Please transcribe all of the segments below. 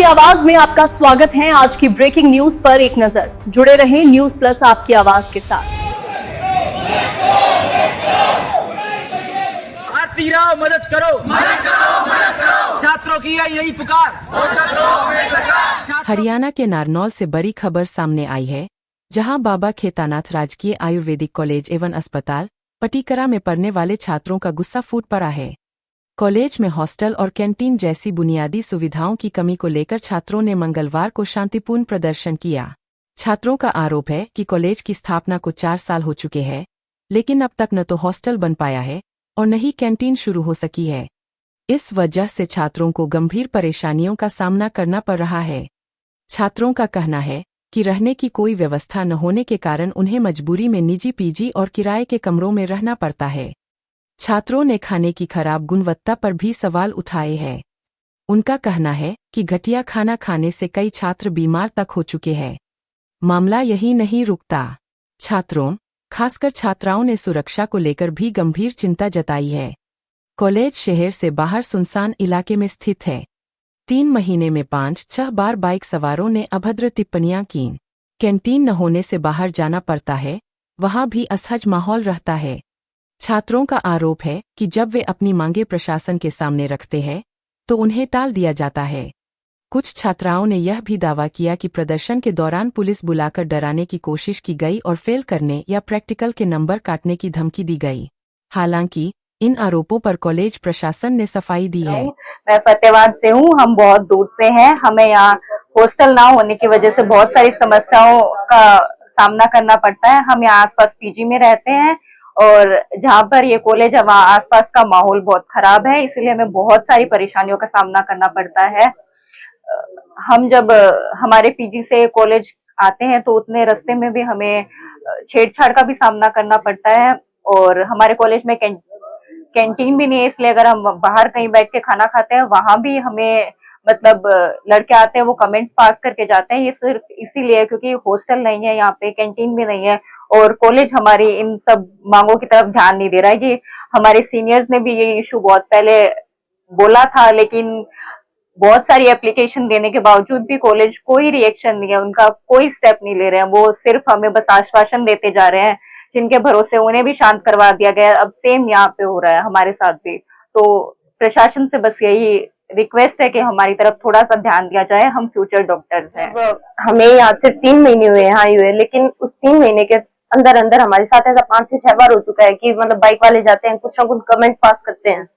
आवाज में आपका स्वागत है। आज की ब्रेकिंग न्यूज पर एक नजर। जुड़े रहें न्यूज प्लस आपकी आवाज के साथ। भारती राव मदद करो, मदद करो, मदद करो। छात्रों की है यही पुकार। हरियाणा के नारनौल से बड़ी खबर सामने आई है, जहां बाबा खेतानाथ राजकीय आयुर्वेदिक कॉलेज एवं अस्पताल पटीकरा में पढ़ने वाले छात्रों का गुस्सा फूट पड़ा है। कॉलेज में हॉस्टल और कैंटीन जैसी बुनियादी सुविधाओं की कमी को लेकर छात्रों ने मंगलवार को शांतिपूर्ण प्रदर्शन किया। छात्रों का आरोप है कि कॉलेज की स्थापना को 4 साल हो चुके हैं, लेकिन अब तक न तो हॉस्टल बन पाया है और न ही कैंटीन शुरू हो सकी है। इस वजह से छात्रों को गंभीर परेशानियों का सामना करना पड़ रहा है। छात्रों का कहना है कि रहने की कोई व्यवस्था न होने के कारण उन्हें मजबूरी में निजी पीजी और किराए के कमरों में रहना पड़ता है। छात्रों ने खाने की खराब गुणवत्ता पर भी सवाल उठाए हैं। उनका कहना है कि घटिया खाना खाने से कई छात्र बीमार तक हो चुके हैं। मामला यही नहीं रुकता। छात्रों, खासकर छात्राओं ने सुरक्षा को लेकर भी गंभीर चिंता जताई है। कॉलेज शहर से बाहर सुनसान इलाके में स्थित है। 3 महीने में 5-6 बार बाइक सवारों ने अभद्र टिप्पणियां की। कैंटीन न होने से बाहर जाना पड़ता है, वहां भी असहज माहौल रहता है। छात्रों का आरोप है कि जब वे अपनी मांगे प्रशासन के सामने रखते हैं तो उन्हें टाल दिया जाता है। कुछ छात्राओं ने यह भी दावा किया कि प्रदर्शन के दौरान पुलिस बुलाकर डराने की कोशिश की गई और फेल करने या प्रैक्टिकल के नंबर काटने की धमकी दी गई। हालांकि इन आरोपों पर कॉलेज प्रशासन ने सफाई दी है। मैं फतेहाबाद से हूँ, हम बहुत दूर से हैं। हमें यहाँ हॉस्टल ना होने की वजह से बहुत सारी समस्याओं का सामना करना पड़ता है। हम यहाँ आसपास पीजी में रहते हैं और जहाँ पर ये कॉलेज है वहाँ आसपास का माहौल बहुत खराब है, इसलिए हमें बहुत सारी परेशानियों का सामना करना पड़ता है। हम जब हमारे पीजी से कॉलेज आते हैं तो उतने रास्ते में भी हमें छेड़छाड़ का भी सामना करना पड़ता है और हमारे कॉलेज में कैंटीन भी नहीं है, इसलिए अगर हम बाहर कहीं बैठ के खाना खाते हैं वहां भी हमें मतलब लड़के आते हैं वो कमेंट्स पास करके जाते हैं। ये सिर्फ इसीलिए क्योंकि हॉस्टल नहीं है, यहाँ पे कैंटीन भी नहीं है और कॉलेज हमारी इन सब मांगों की तरफ ध्यान नहीं दे रहा है। ये हमारे सीनियर्स ने भी ये इशू बहुत पहले बोला था, लेकिन बहुत सारी एप्लीकेशन देने के बावजूद भी कॉलेज कोई रिएक्शन नहीं है, उनका कोई स्टेप नहीं ले रहे हैं। वो सिर्फ हमें बस आश्वासन देते जा रहे हैं, जिनके भरोसे उन्हें भी शांत करवा दिया गया। अब सेम यहाँ पे हो रहा है हमारे साथ भी। तो प्रशासन से बस यही रिक्वेस्ट है कि हमारी तरफ थोड़ा सा ध्यान दिया जाए। हम फ्यूचर डॉक्टर्स हैं। हमें यहाँ सिर्फ 3 महीने हुए यहाँ हुए, लेकिन उस 3 महीने के अंदर अंदर हमारे साथ ऐसा 5 से 6 बार हो चुका है कि मतलब बाइक वाले जाते हैं, कुछ ना कुछ कमेंट पास करते हैं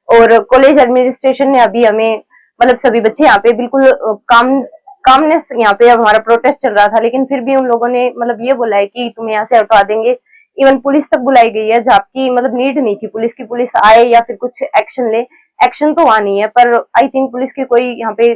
और कॉलेज एडमिनिस्ट्रेशन ने अभी हमें मतलब सभी बच्चे यहाँ पे बिल्कुल कामनेस यहाँ पे हमारा प्रोटेस्ट चल रहा था, लेकिन फिर भी उन लोगों ने मतलब ये बोला है कि तुम्हें यहाँ से हटवा देंगे। इवन पुलिस तक बुलाई गई है, जबकि मतलब नीड नहीं थी पुलिस की, पुलिस आए या फिर कुछ एक्शन ले। एक्शन तो वहां नहीं है, पर आई थिंक पुलिस की कोई यहाँ पे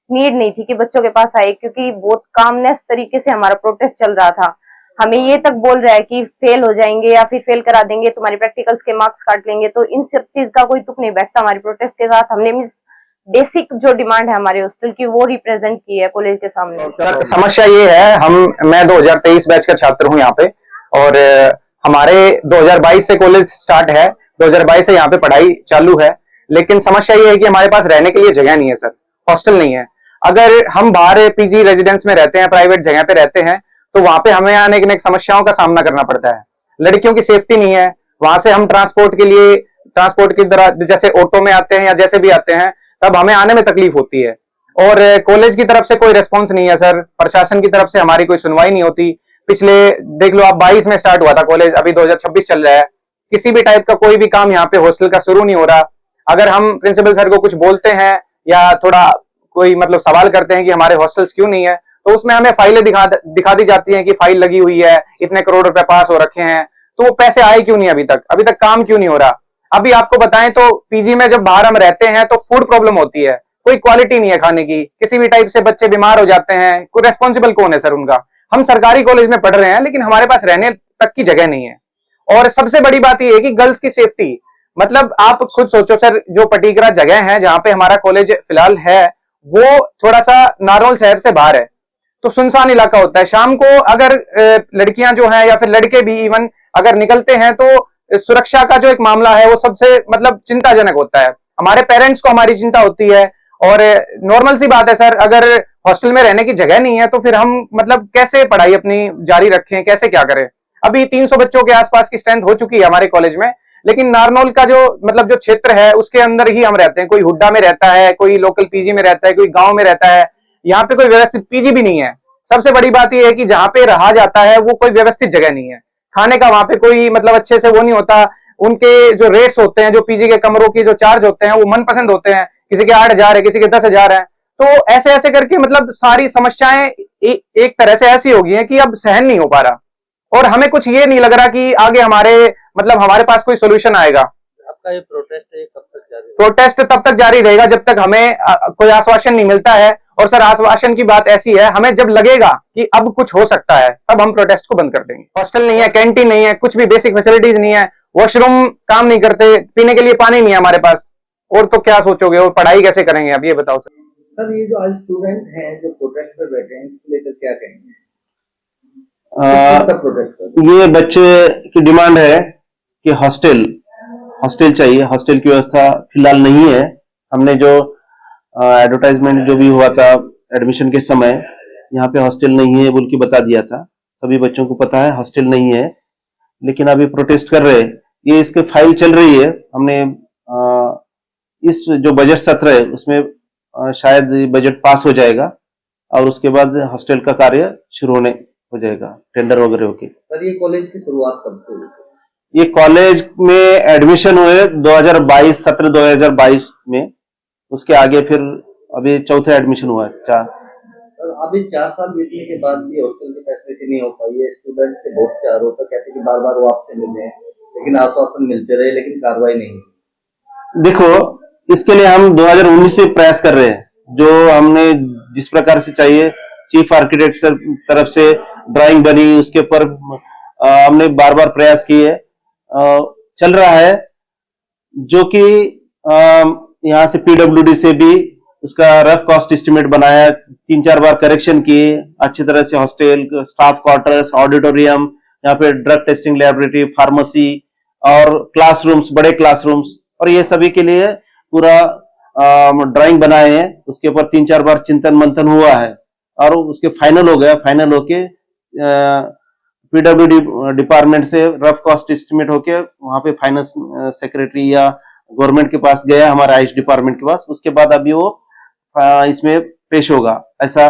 नीड नहीं थी कि बच्चों के पास आए, क्योंकि बहुत कामनेस तरीके से हमारा प्रोटेस्ट चल रहा था। हमें ये तक बोल रहा है कि फेल हो जाएंगे या फिर फेल करा देंगे, तुम्हारे प्रैक्टिकल्स के मार्क्स काट लेंगे। तो इन सब चीज का कोई तुक नहीं बैठता हमारे प्रोटेस्ट के साथ। हमने मींस बेसिक जो डिमांड है हमारे हॉस्टल की वो रिप्रेजेंट की है कॉलेज के सामने। सर, समस्या ये है, मैं 2023 बैच का छात्र हूँ यहाँ पे और हमारे 2022 से कॉलेज स्टार्ट है, 2022 से यहाँ पे पढ़ाई चालू है, लेकिन समस्या ये है कि हमारे पास रहने के लिए जगह नहीं है सर, हॉस्टल नहीं है। अगर हम बाहर पीजी रेजिडेंस में रहते हैं, प्राइवेट जगह पे रहते हैं, तो वहां पे हमें आने की समस्याओं का सामना करना पड़ता है। लड़कियों की सेफ्टी नहीं है, वहां से हम ट्रांसपोर्ट की तरह जैसे ऑटो में आते हैं या जैसे भी आते हैं तब हमें आने में तकलीफ होती है और कॉलेज की तरफ से कोई रिस्पॉन्स नहीं है सर, प्रशासन की तरफ से हमारी कोई सुनवाई नहीं होती। पिछले देख लो आप 22 में स्टार्ट हुआ था कॉलेज, अभी 2026 चल रहा है, किसी भी टाइप का कोई भी काम यहाँ पे हॉस्टल का शुरू नहीं हो रहा। अगर हम प्रिंसिपल सर को कुछ बोलते हैं या थोड़ा कोई मतलब सवाल करते हैं कि हमारे हॉस्टल्स क्यों नहीं है, तो उसमें हमें फाइलें दिखा दी जाती हैं कि फाइल लगी हुई है, इतने करोड़ रुपए पास हो रखे हैं, तो वो पैसे आए क्यों नहीं अभी तक काम क्यों नहीं हो रहा। अभी आपको बताएं तो पीजी में जब बाहर हम रहते हैं तो फूड प्रॉब्लम होती है, कोई क्वालिटी नहीं है खाने की, किसी भी टाइप से बच्चे बीमार हो जाते हैं, कोई रेस्पॉन्सिबल कौन है सर उनका। हम सरकारी कॉलेज में पढ़ रहे हैं लेकिन हमारे पास रहने तक की जगह नहीं है। और सबसे बड़ी बात यह है कि गर्ल्स की सेफ्टी, मतलब आप खुद सोचो सर, जो पटीकरा जगह है जहां पे हमारा कॉलेज फिलहाल है वो थोड़ा सा नारनौल शहर से बाहर है, तो सुनसान इलाका होता है। शाम को अगर लड़कियां जो हैं या फिर लड़के भी इवन अगर निकलते हैं तो सुरक्षा का जो एक मामला है वो सबसे मतलब चिंताजनक होता है। हमारे पेरेंट्स को हमारी चिंता होती है और नॉर्मल सी बात है सर, अगर हॉस्टल में रहने की जगह नहीं है तो फिर हम मतलब कैसे पढ़ाई अपनी जारी रखें, कैसे क्या करें। अभी 300 बच्चों के आसपास की स्ट्रेंथ हो चुकी है हमारे कॉलेज में, लेकिन नारनौल का जो मतलब जो क्षेत्र है उसके अंदर ही हम रहते हैं। कोई हुड्डा में रहता है, कोई लोकल पीजी में रहता है, कोई गांव में रहता है। यहाँ पे कोई व्यवस्थित पीजी भी नहीं है। सबसे बड़ी बात यह है कि जहां पे रहा जाता है वो कोई व्यवस्थित जगह नहीं है। खाने का वहां पे कोई मतलब अच्छे से वो नहीं होता। उनके जो रेट्स होते हैं, जो पीजी के कमरों की जो चार्ज होते हैं, वो मनपसंद होते हैं। किसी के 8,000 है, किसी के 10,000 है। तो ऐसे ऐसे करके मतलब सारी समस्याएं एक तरह से ऐसी हो गई हैं कि अब सहन नहीं हो पा रहा, और हमें कुछ ये नहीं लग रहा कि आगे हमारे पास कोई सोल्यूशन आएगा। आपका ये प्रोटेस्ट है, कब तक जारी? प्रोटेस्ट तब तक जारी रहेगा जब तक हमें कोई आश्वासन नहीं मिलता है। और सर, आश्वासन की बात ऐसी है, हमें जब लगेगा कि अब कुछ हो सकता है तब हम प्रोटेस्ट को बंद कर देंगे। हॉस्टल नहीं है, कैंटीन नहीं है, कुछ भी बेसिक फैसिलिटीज नहीं है, वॉशरूम काम नहीं करते, पीने के लिए पानी नहीं है हमारे पास। और तो क्या सोचोगे, और पढ़ाई कैसे करेंगे, अब ये बताओ सर। सर, ये जो आज स्टूडेंट हैं जो प्रोटेस्ट पर बैठे हैं, इसको लेकर क्या कहेंगे? प्रोटेस्ट ये बच्चे की डिमांड है कि हॉस्टल चाहिए। हॉस्टल की व्यवस्था फिलहाल नहीं है। हमने जो एडवर्टाइजमेंट जो भी हुआ था एडमिशन के समय, यहाँ पे हॉस्टल नहीं है बोल के बता दिया था। सभी बच्चों को पता है हॉस्टल नहीं है, लेकिन अभी प्रोटेस्ट कर रहे हैं। ये इसके फाइल चल रही है। हमने इस जो बजट सत्र है उसमें शायद बजट पास हो जाएगा और उसके बाद हॉस्टल का कार्य शुरू हो जाएगा, टेंडर वगैरह होके। सर, ये कॉलेज की शुरुआत कब से हुई? ये कॉलेज में एडमिशन हुए 2022 सत्र 2022 में। उसके आगे फिर अभी चौथा एडमिशन हुआ है। सर, अभी 4 साल बीतने के बाद भी हॉस्टल की फैसिलिटी नहीं हो पाई है। स्टूडेंट से बहुत से आरोप कहते हैं कि बार बार वो आपसे मिले, लेकिन आश्वासन मिलते रहे, लेकिन कार्रवाई नहीं। देखो, इसके लिए हम 2019 से प्रयास कर रहे हैं। जो हमने जिस प्रकार से चाहिए, चीफ आर्किटेक्ट तरफ से ड्राइंग बनी, उसके ऊपर हमने बार बार प्रयास किए। चल रहा है, जो कि यहाँ से पीडब्ल्यूडी से भी उसका रफ कॉस्ट एस्टिमेट बनाया, 3-4 बार करेक्शन किए अच्छी तरह से। हॉस्टल, स्टाफ क्वार्टर्स, ऑडिटोरियम, यहाँ पे ड्रग टेस्टिंग लैबोरेटरी, फार्मेसी और क्लासरूम्स, बड़े क्लासरूम्स, और ये सभी के लिए पूरा ड्राइंग बनाए हैं। उसके ऊपर 3-4 बार चिंतन मंथन हुआ है और उसके फाइनल हो गया। फाइनल होके पीडब्ल्यूडी डिपार्टमेंट से रफ कॉस्ट एस्टिमेट होके वहां पे फाइनेंस सेक्रेटरी या गवर्नमेंट के पास गया, हमारा आयुष डिपार्टमेंट के पास। उसके बाद अभी वो इसमें पेश होगा, ऐसा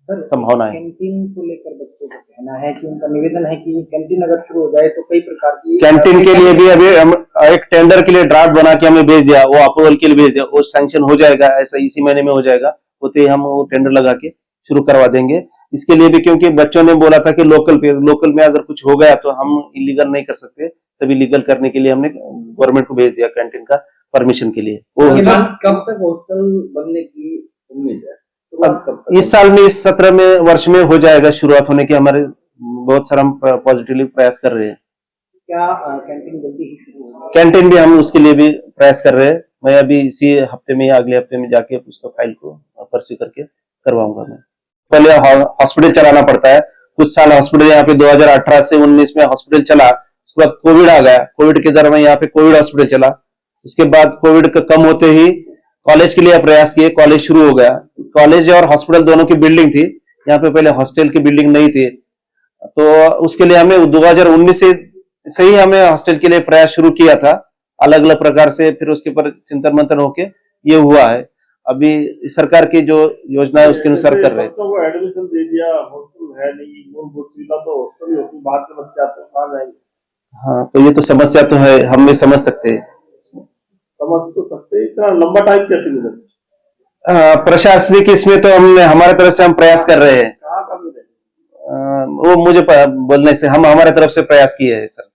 संभावना है। कैंटीन को लेकर बच्चों का कहना है कि उनका निवेदन है कि कैंटीन अगर शुरू हो जाए तो कई प्रकार की कैंटीन के लिए भी अभी हम एक टेंडर के लिए ड्राफ्ट बना के हमें भेज दिया, वो अप्रूवल के लिए भेज दिया, वो सैंक्शन हो जाएगा, ऐसा इसी महीने में हो जाएगा। होते ही हम वो टेंडर लगा के शुरू करवा देंगे। इसके लिए भी क्योंकि बच्चों ने बोला था कि लोकल में अगर कुछ हो गया तो हम इलीगल नहीं कर सकते, सभी लीगल करने के लिए हमने गवर्नमेंट को भेज दिया कैंटीन का परमिशन के लिए। कब तक हॉस्टल बनने की उम्मीद है? इस साल में, इस सत्र में, वर्ष में हो जाएगा शुरुआत होने की। हमारे बहुत सारा हम पॉजिटिवली प्रयास कर रहे हैं। क्या कैंटीन जल्दी ही शुरू होगा? कैंटीन भी हम उसके लिए भी प्रयास कर रहे हैं। मैं अभी इसी हफ्ते में या अगले हफ्ते में जाके उसका फाइल को पर्ची करके करवाऊंगा। मैं पहले हॉस्पिटल चलाना पड़ता है। कुछ साल हॉस्पिटल यहाँ पे 2018 से 19 में हॉस्पिटल चला। उसके बाद कोविड आ गया। कोविड के दौरान यहाँ पे कोविड हॉस्पिटल चला। उसके बाद कोविड का कम होते ही कॉलेज के लिए प्रयास किए, कॉलेज शुरू हो गया। कॉलेज और हॉस्पिटल दोनों की बिल्डिंग थी यहाँ पे, पहले हॉस्टल की बिल्डिंग नहीं थी। तो उसके लिए हमें 2019 से ही हमें हॉस्टल के लिए प्रयास शुरू किया था, अलग अलग प्रकार से। फिर उसके ऊपर चिंतन मंथन होके ये हुआ है। अभी सरकार की जो योजना है उसके अनुसार कर रहे हैं। तो वो एडमिशन दे दिया, हॉस्टल है नहीं, मूलभूत सुविधा तो हॉस्टल ही, बाहर से बच्चे आते हैं, कहाँ जाएंगे? हाँ, तो ये तो समस्या तो है, हम भी समझ सकते हैं। समझ तो सकते हैं, इतना लंबा टाइम कैसे मिलेगा? प्रशासनिक इसमें तो हमने हमारे तरफ से हम प्रयास कर रहे हैं। कहाँ का मिलेगा? वो मुझे बोलने से हम हमारे तरफ से प्रयास किए हैं सर।